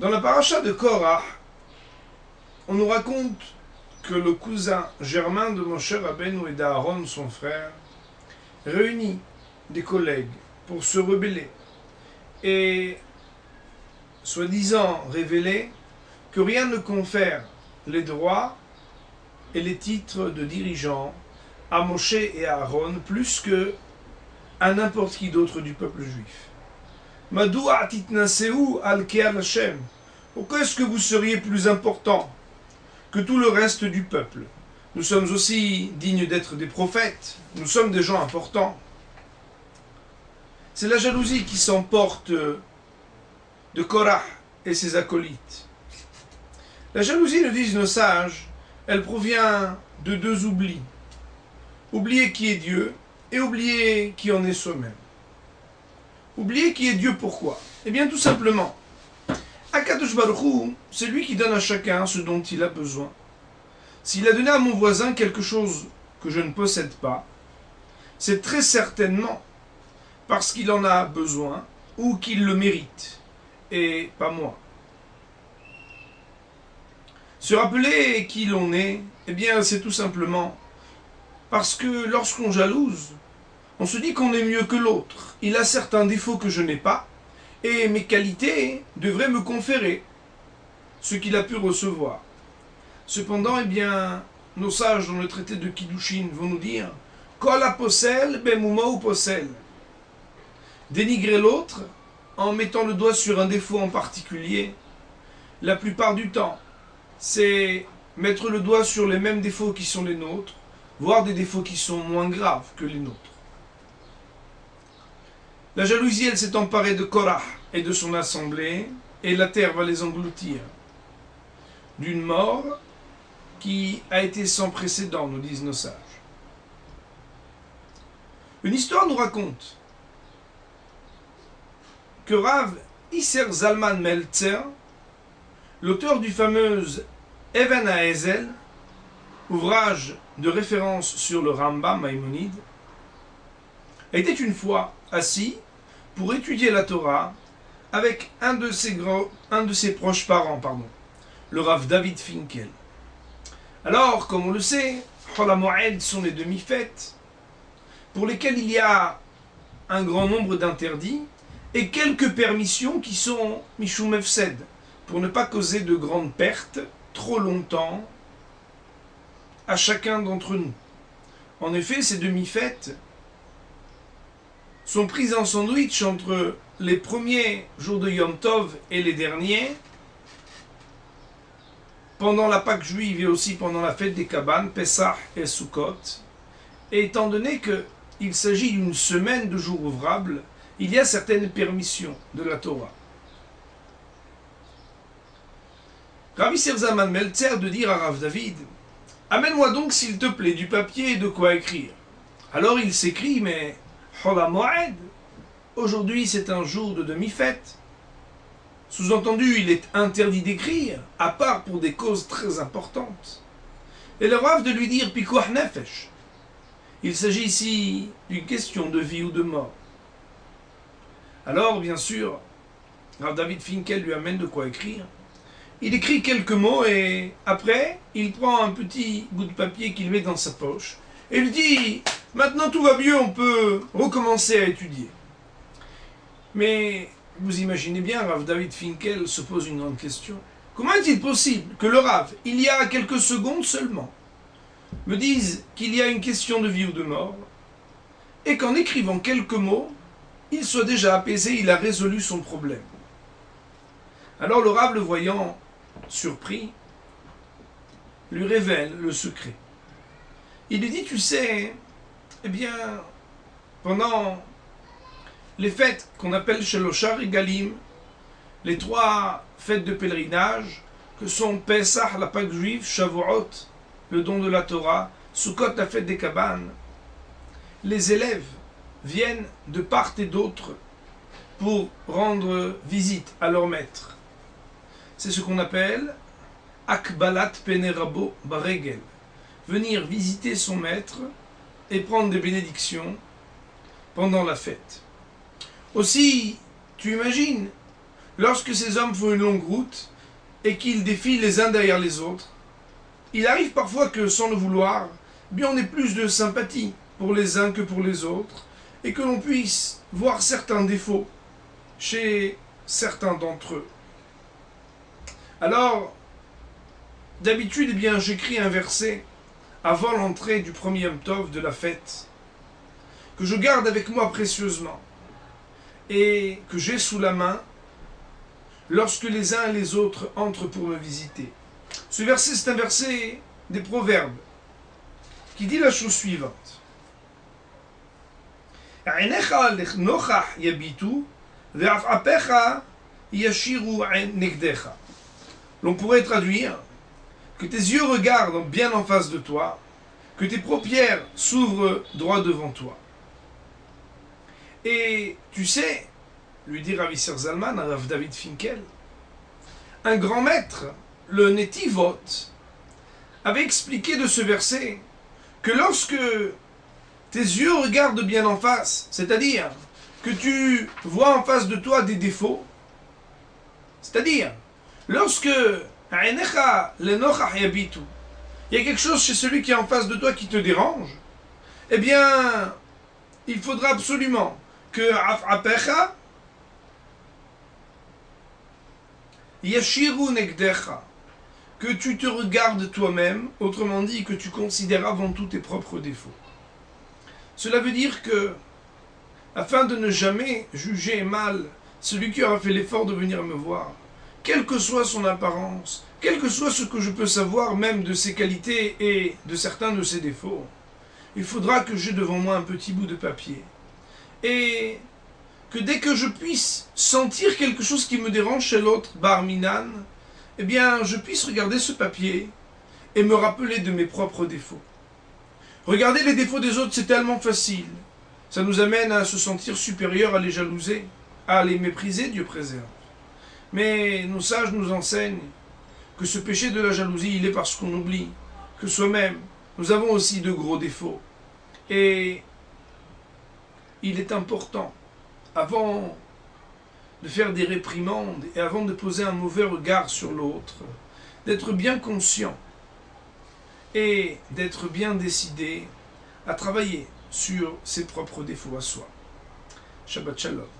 Dans la paracha de Korah, on nous raconte que le cousin germain de Moshe Rabbeinu et d'Aaron, son frère, réunit des collègues pour se rebeller et, soi-disant, révéler que rien ne confère les droits et les titres de dirigeants à Moshe et à Aaron plus que à n'importe qui d'autre du peuple juif. Madoua titnaseu al ke'al Hashem. Pourquoi est-ce que vous seriez plus important que tout le reste du peuple? Nous sommes aussi dignes d'être des prophètes. Nous sommes des gens importants. C'est la jalousie qui s'emporte de Korah et ses acolytes. La jalousie, nous disent nos sages, elle provient de deux oublis. Oublier qui est Dieu et oublier qui en est soi-même. Oublier qui est Dieu, pourquoi? Eh bien, tout simplement, Akadosh Baruch Hu, c'est lui qui donne à chacun ce dont il a besoin. S'il a donné à mon voisin quelque chose que je ne possède pas, c'est très certainement parce qu'il en a besoin ou qu'il le mérite, et pas moi. Se rappeler qui l'on est, eh bien, c'est tout simplement parce que lorsqu'on jalouse, on se dit qu'on est mieux que l'autre. Il a certains défauts que je n'ai pas, et mes qualités devraient me conférer ce qu'il a pu recevoir. Cependant, eh bien, nos sages dans le traité de Kiddushin vont nous dire Kol haposel bemumou posel. Dénigrer l'autre en mettant le doigt sur un défaut en particulier, la plupart du temps, c'est mettre le doigt sur les mêmes défauts qui sont les nôtres, voire des défauts qui sont moins graves que les nôtres. La jalousie, elle s'est emparée de Korah et de son assemblée, et la terre va les engloutir. D'une mort qui a été sans précédent, nous disent nos sages. Une histoire nous raconte que Rav Isser Zalman Meltzer, l'auteur du fameux Even HaEzel, ouvrage de référence sur le Rambam Maïmonide, était une fois assis pour étudier la Torah avec un de ses proches parents, le Rav David Finkel. Alors, comme on le sait, Chol HaMoed sont les demi-fêtes pour lesquelles il y a un grand nombre d'interdits et quelques permissions qui sont Mishum Efsed, pour ne pas causer de grandes pertes trop longtemps à chacun d'entre nous. En effet, ces demi-fêtes sont prises en sandwich entre les premiers jours de Yom Tov et les derniers, pendant la Pâque juive et aussi pendant la fête des cabanes, Pessah et Sukkot. Et étant donné qu'il s'agit d'une semaine de jours ouvrables, il y a certaines permissions de la Torah. Rabbi Zalman Meltzer de dire à Rav David, amène-moi donc s'il te plaît du papier et de quoi écrire. Alors il s'écrit, mais Chol HaMoed, aujourd'hui c'est un jour de demi-fête. Sous-entendu, il est interdit d'écrire, à part pour des causes très importantes. Et le Rav de lui dire Pikuach Nefesh. Il s'agit ici d'une question de vie ou de mort. Alors, bien sûr, Rav David Finkel lui amène de quoi écrire. Il écrit quelques mots et après, il prend un petit bout de papier qu'il met dans sa poche et il dit « Maintenant tout va mieux, on peut recommencer à étudier. » Mais vous imaginez bien, Rav David Finkel se pose une grande question. Comment est-il possible que le Rav, il y a quelques secondes seulement, me dise qu'il y a une question de vie ou de mort et qu'en écrivant quelques mots, il soit déjà apaisé, il a résolu son problème. Alors le Rav, le voyant surpris, lui révèle le secret. Il lui dit, tu sais, eh bien, pendant les fêtes qu'on appelle Sheloshah Regalim, les 3 fêtes de pèlerinage, que sont Pesach, la Pâque juive, Shavuot, le don de la Torah, Sukkot, la fête des cabanes, les élèves viennent de part et d'autre pour rendre visite à leur maître. C'est ce qu'on appelle Akbalat Penerabo Baregel, venir visiter son maître et prendre des bénédictions pendant la fête. Aussi, tu imagines, lorsque ces hommes font une longue route et qu'ils défilent les uns derrière les autres, il arrive parfois que, sans le vouloir, bien on ait plus de sympathie pour les uns que pour les autres, et que l'on puisse voir certains défauts chez certains d'entre eux. Alors, d'habitude, eh bien, j'écris un verset avant l'entrée du premier Yom Tov de la fête, que je garde avec moi précieusement, et que j'ai sous la main lorsque les uns et les autres entrent pour me visiter. Ce verset, c'est un verset des Proverbes, qui dit la chose suivante. L'on pourrait traduire que tes yeux regardent bien en face de toi, que tes paupières s'ouvrent droit devant toi. Et tu sais, lui dit Rav Isser Zalman à Rav David Finkel, un grand maître, le Netivot, avait expliqué de ce verset que lorsque tes yeux regardent bien en face, c'est-à-dire que tu vois en face de toi des défauts, c'est-à-dire lorsque il y a quelque chose chez celui qui est en face de toi qui te dérange, eh bien, il faudra absolument que Apecha Yashiru Negdecha, que tu te regardes toi-même, autrement dit que tu considères avant tout tes propres défauts. Cela veut dire que, afin de ne jamais juger mal celui qui aura fait l'effort de venir me voir, quelle que soit son apparence, quel que soit ce que je peux savoir même de ses qualités et de certains de ses défauts, il faudra que j'ai devant moi un petit bout de papier. Et que dès que je puisse sentir quelque chose qui me dérange chez l'autre, Bar Minan, eh bien, je puisse regarder ce papier et me rappeler de mes propres défauts. Regarder les défauts des autres, c'est tellement facile. Ça nous amène à se sentir supérieur, à les jalouser, à les mépriser, Dieu préserve. Mais nos sages nous enseignent que ce péché de la jalousie, il est parce qu'on oublie que soi-même, nous avons aussi de gros défauts. Et il est important, avant de faire des réprimandes et avant de poser un mauvais regard sur l'autre, d'être bien conscient et d'être bien décidé à travailler sur ses propres défauts à soi. Shabbat Shalom.